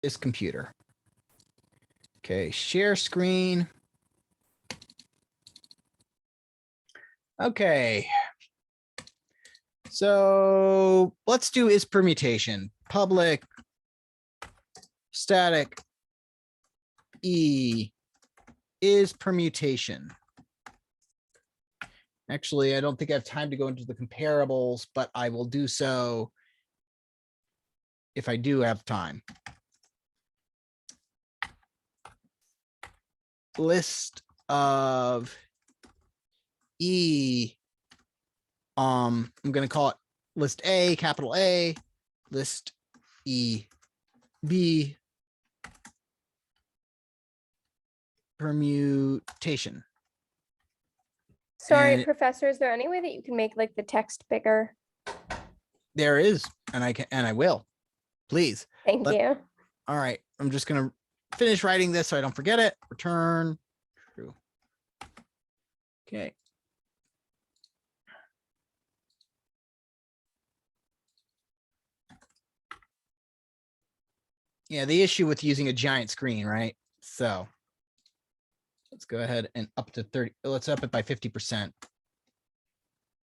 this computer. Okay, share screen. Okay. So let's do is permutation. Public static E is permutation. Actually, I don't think I have time to go into the comparables, but I will do so if I do have time. List of E. I'm going to call it list A, capital A, list E, B, permutation. Sorry, And Professor, is there any way that you can make like the text bigger? there is, and I will, please. Thank you. All right, I'm just going to finish writing this so I don't forget it. Return true. Okay. Yeah, the issue with using a giant screen, right? So let's go ahead and up to 30. Let's up it by 50%.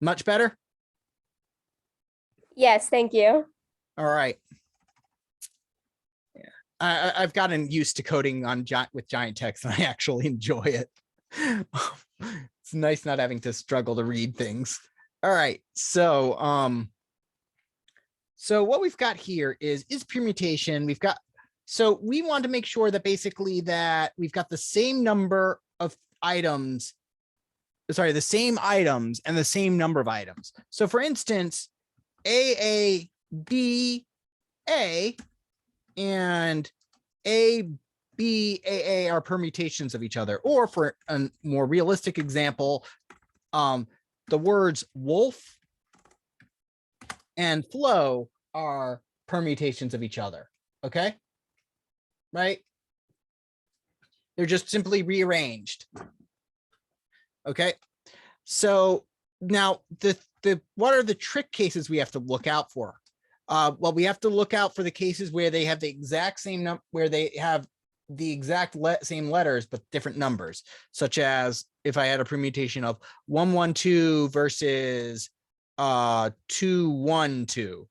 Much better? Yes, thank you. All right. Yeah, I've gotten used to coding on with giant text, and I actually enjoy it. It's nice not having to struggle to read things. All right, so so what we've got here is permutation. We've got, so we want to make sure that basically that we've got the same number of items, sorry, the same items and the same number of items. So for instance, A, B, A, and A, B, A are permutations of each other. Or for a more realistic example, the words wolf and flow are permutations of each other. Okay. Right? They're just simply rearranged. Okay. So now what are the trick cases we have to look out for? Well, we have to look out for the cases where they have the exact same number, where they have the exact same letters, but different numbers, such as if I had a permutation of 112 versus 212,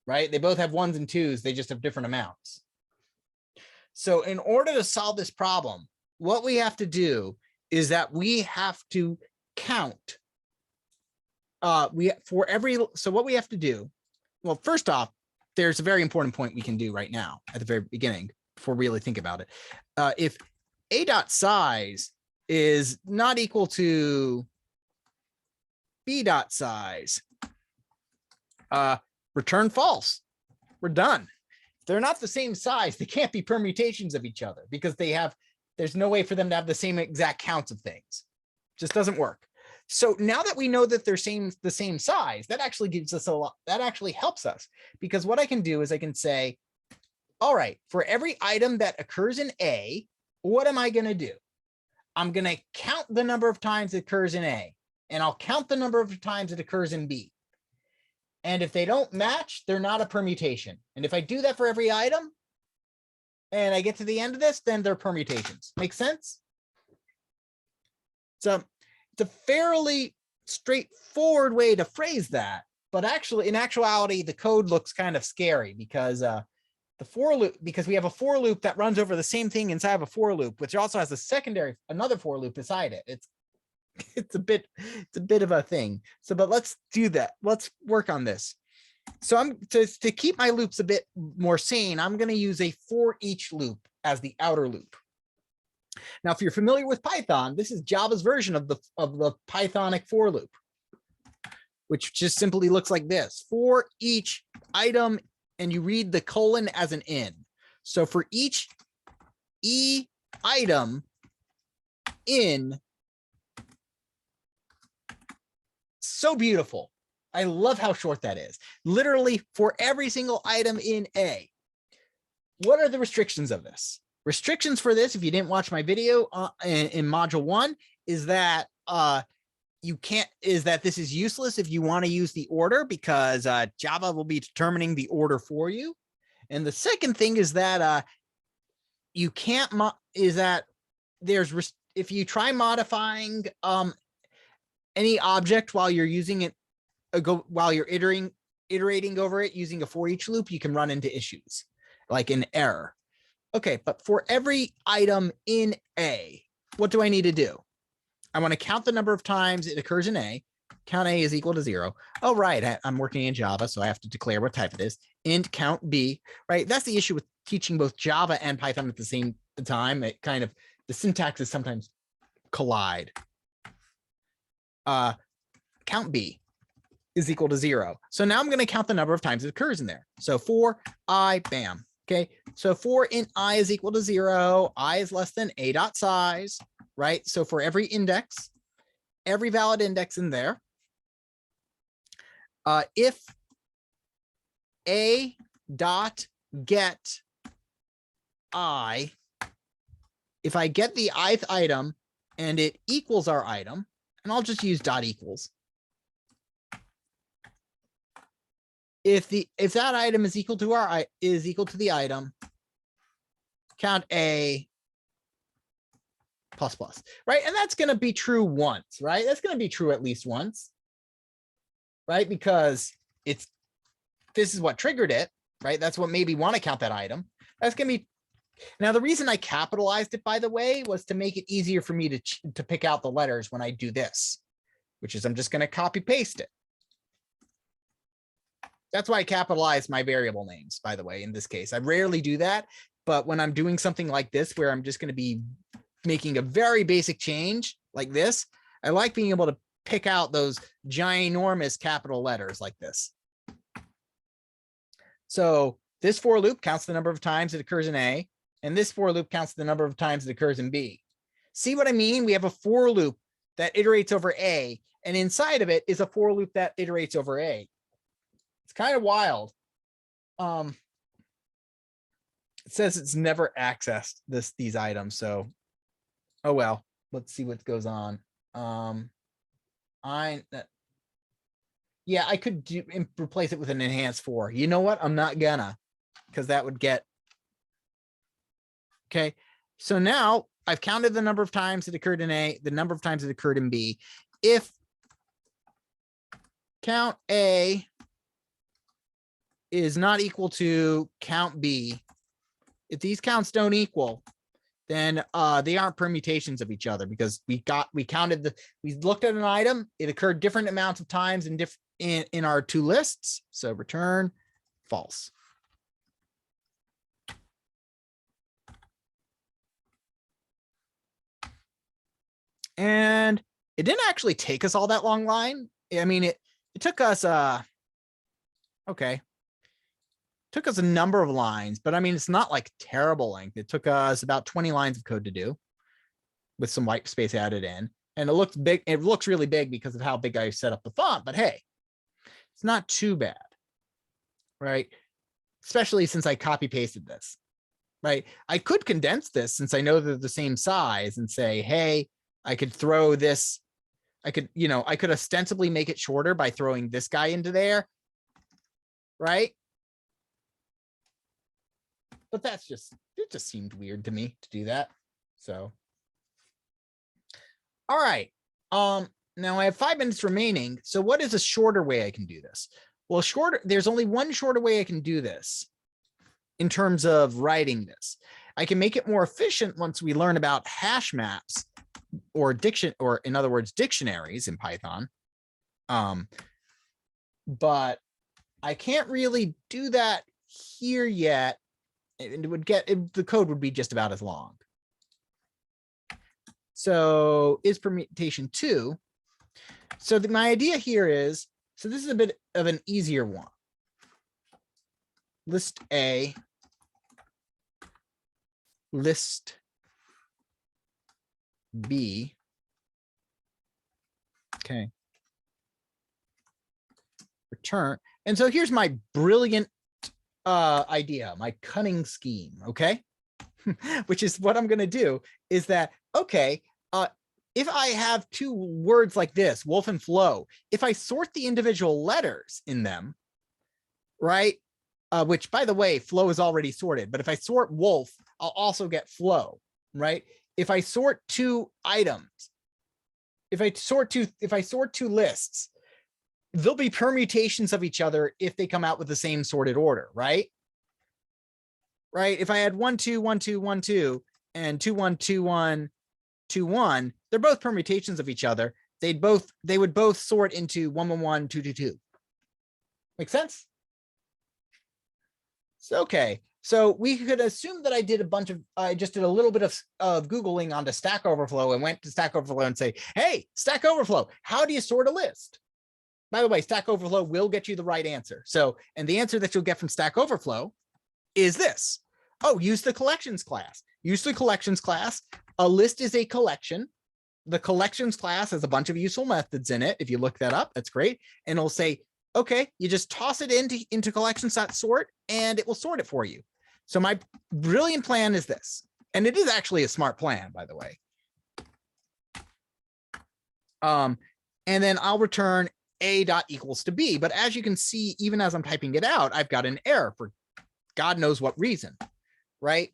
right? They both have ones and twos. They just have different amounts. So in order to solve this problem, what we have to do is that we have to count. So what we have to do, well, first off, there's a very important point we can do right now at the very beginning before we really think about it. If A dot size is not equal to B dot size, return false. We're done. They're not the same size. They can't be permutations of each other because there's no way for them to have the same exact counts of things. Just doesn't work. So now that we know that they're the same size, that actually gives us a lot, that actually helps us, because what I can do is I can say, all right, for every item that occurs in A, what am I going to do? I'm going to count the number of times it occurs in A, and I'll count the number of times it occurs in B. And if they don't match, they're not a permutation. And if I do that for every item and I get to the end of this, then they're permutations. Make sense? So it's a fairly straightforward way to phrase that. But actually, in actuality, the code looks kind of scary because the for loop, because we have a for loop that runs over the same thing inside of a for loop, which also has another for loop beside it. It's a bit of a thing. So, but let's do that. Let's work on this. So I'm to keep my loops a bit more sane, I'm going to use a for each loop as the outer loop. Now, if you're familiar with Python, this is Java's version of the Pythonic for loop, which just simply looks like this: for each item, and you read the colon as an in. So for each E item in. So beautiful. I love how short that is. Literally for every single item in A. What are the restrictions of this? Restrictions for this, if you didn't watch my video in module 1, is that this is useless if you want to use the order, because Java will be determining the order for you. And the second thing is that you can't if you try modifying any object while you're using it, while you're iterating over it using a for each loop, you can run into issues like an error. Okay, but for every item in A, what do I need to do? I want to count the number of times it occurs in A. Count A is equal to 0. Oh, right. I'm working in Java, so I have to declare what type it is. Int count B, right? That's the issue with teaching both Java and Python at the same time. It kind of, the syntaxes sometimes collide. Count B is equal to 0. So now I'm going to count the number of times it occurs in there. So for I, bam. Okay, so for int I is equal to 0, I is less than a dot size, right? So for every index, every valid index in there, if a dot get I, if I get the ith item and it equals our item, and I'll just use dot equals. If that item is equal to the item, count A plus plus, right? And that's going to be true once, right? That's going to be true at least once, right? Because this is what triggered it, right? That's what made me want to count that item. That's going to be. Now, the reason I capitalized it, by the way, was to make it easier for me to pick out the letters when I do this, which is I'm just going to copy paste it. That's why I capitalize my variable names, by the way, in this case. I rarely do that, but when I'm doing something like this, where I'm just going to be making a very basic change like this, I like being able to pick out those ginormous capital letters like this. So this for loop counts the number of times it occurs in A, and this for loop counts the number of times it occurs in B. See what I mean? We have a for loop that iterates over A, and inside of it is a for loop that iterates over A. It's kind of wild. It says it's never accessed these items. So, oh well, let's see what goes on. Yeah, I could replace it with an enhanced for. You know what? I'm not gonna, because that would get. Okay, so now I've counted the number of times it occurred in A, the number of times it occurred in B. If count A is not equal to count B, if these counts don't equal, then they aren't permutations of each other, because we looked at an item, it occurred different amounts of times in our two lists. So return false. And it didn't actually take us all that long line. I mean, it took us okay. Took us a number of lines, but I mean, it's not like terrible length. It took us about 20 lines of code to do with some white space added in. And it looks big. It looks really big because of how big I set up the font, but hey, it's not too bad, right? Especially since I copy pasted this, right? I could condense this since I know they're the same size and say, hey, I could throw this. I could ostensibly make it shorter by throwing this guy into there, right? But it just seemed weird to me to do that. So, all right. Now I have 5 minutes remaining. So what is a shorter way I can do this? Well, there's only one shorter way I can do this in terms of writing this. I can make it more efficient once we learn about hash maps or in other words, dictionaries in Python. But I can't really do that here yet. The code would be just about as long. So is permutation 2. So my idea here is, so this is a bit of an easier one. List A, list B. Okay. Return. And so here's my brilliant idea, my cunning scheme, okay? Which is what I'm going to do is that, okay, if I have two words like this, wolf and flow, if I sort the individual letters in them, right, which by the way, flow is already sorted, but if I sort wolf, I'll also get flow, right? If I sort two items, if I sort two lists, there'll be permutations of each other if they come out with the same sorted order, right? Right? If I had 1, 2, 1, 2, 1, 2, and 2, 1, 2, 1, 2, 1, they're both permutations of each other. They would both sort into 1, 1, 1, 2, 2, 2. Make sense? So, okay. So we could assume that I just did a little bit of Googling onto Stack Overflow and went to Stack Overflow and say, hey, Stack Overflow, how do you sort a list? By the way, Stack Overflow will get you the right answer. So, and the answer that you'll get from Stack Overflow is this. Oh, use the collections class. Use the collections class. A list is a collection. The collections class has a bunch of useful methods in it. If you look that up, that's great. And it'll say, okay, you just toss it into collections.sort and it will sort it for you. So my brilliant plan is this, and it is actually a smart plan, by the way. And then I'll return a dot equals to b. But as you can see, even as I'm typing it out, I've got an error for God knows what reason, right?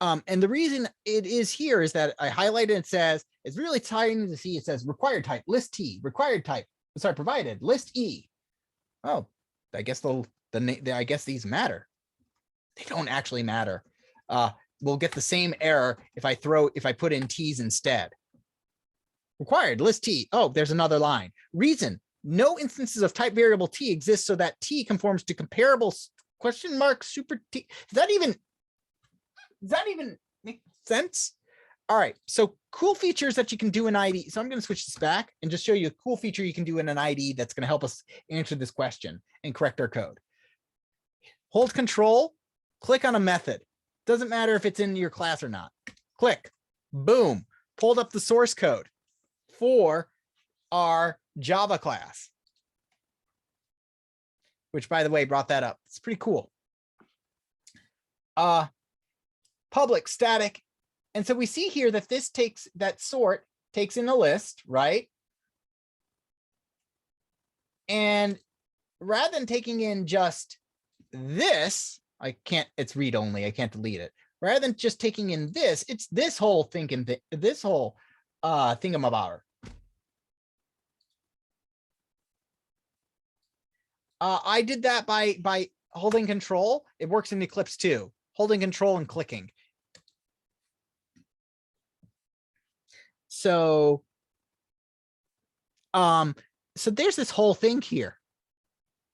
And the reason it is here is that I highlighted and it says, it's really tiny to see. It says required type, list T, required type, sorry, provided, list E. Oh, I guess I guess these matter. They don't actually matter. We'll get the same error if I put in T's instead. Required list T. Oh, there's another line. Reason, no instances of type variable T exist so that T conforms to comparable question mark super T. Does that even make sense? All right, so cool features that you can do in ID. So I'm going to switch this back and just show you a cool feature you can do in an ID that's going to help us answer this question and correct our code. Hold Control, click on a method. Doesn't matter if it's in your class or not. Click, boom, pulled up the source code for our Java class, which by the way, brought that up. It's pretty cool. Public static. And so we see here that that sort takes in a list, right? And rather than taking in just this, it's read only, I can't delete it. Rather than just taking in this, it's this whole thingamabobber. I did that by holding Control. It works in Eclipse too. Holding Control and clicking. So there's this whole thing here.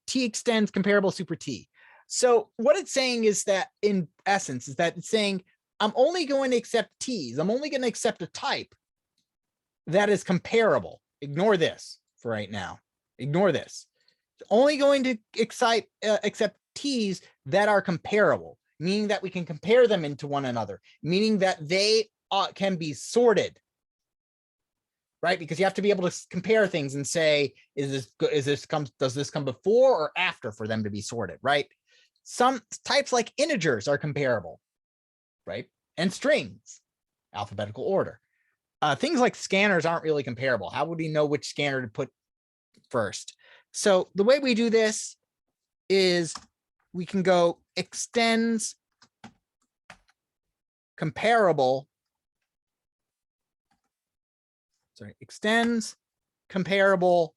T extends comparable super T. So what it's saying is that in essence is that it's saying I'm only going to accept T's. I'm only going to accept a type that is comparable. Ignore this for right now. Ignore this. It's only going to accept T's that are comparable, meaning that we can compare them into one another, meaning that they can be sorted. Right? Because you have to be able to compare things and say, does this come before or after for them to be sorted, right? Some types like integers are comparable, right? And strings, alphabetical order. Things like scanners aren't really comparable. How would we know which scanner to put first? So the way we do this is we can go extends comparable. Sorry, extends comparable,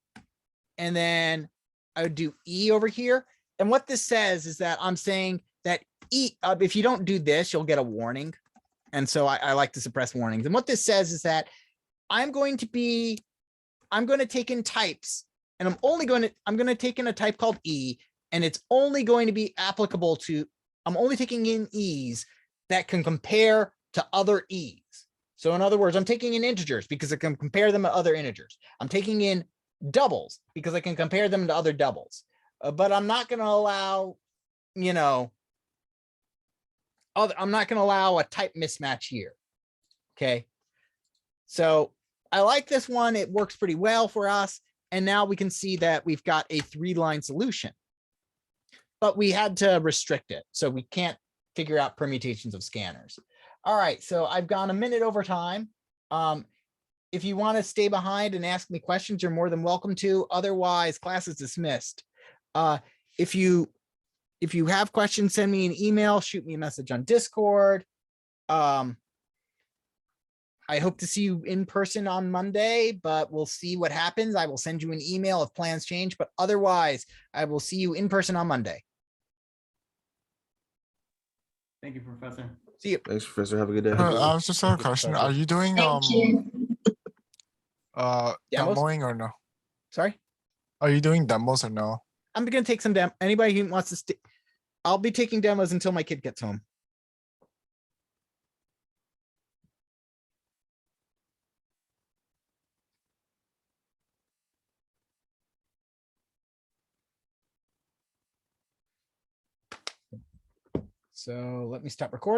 and then I would do E over here. And what this says is that I'm saying that E, if you don't do this, you'll get a warning. And so I like to suppress warnings. And what this says is that I'm going to take in types, and I'm going to take in a type called E, and it's only going to be applicable to, I'm only taking in E's that can compare to other E's. So in other words, I'm taking in integers because I can compare them to other integers. I'm taking in doubles because I can compare them to other doubles. But I'm not going to allow, I'm not going to allow a type mismatch here. Okay. So I like this one. It works pretty well for us. And now we can see that we've got a 3-line solution, but we had to restrict it. So we can't figure out permutations of scanners. All right, so I've gone a minute over time. If you want to stay behind and ask me questions, you're more than welcome to. Otherwise, class is dismissed. If you if you have questions, send me an email, shoot me a message on Discord. I hope to see you in person on Monday, but we'll see what happens. I will send you an email if plans change, but otherwise I will see you in person on Monday. Thank you, Professor. See you. Thanks, Professor. Have a good day. I was just have a Thank you, question. Professor. Are you doing Thank you. Demos? demoing or no? Sorry. Are you doing demos or no? I'm going to take some anybody who wants to I'll be taking demos until my kid gets home. So let me stop recording.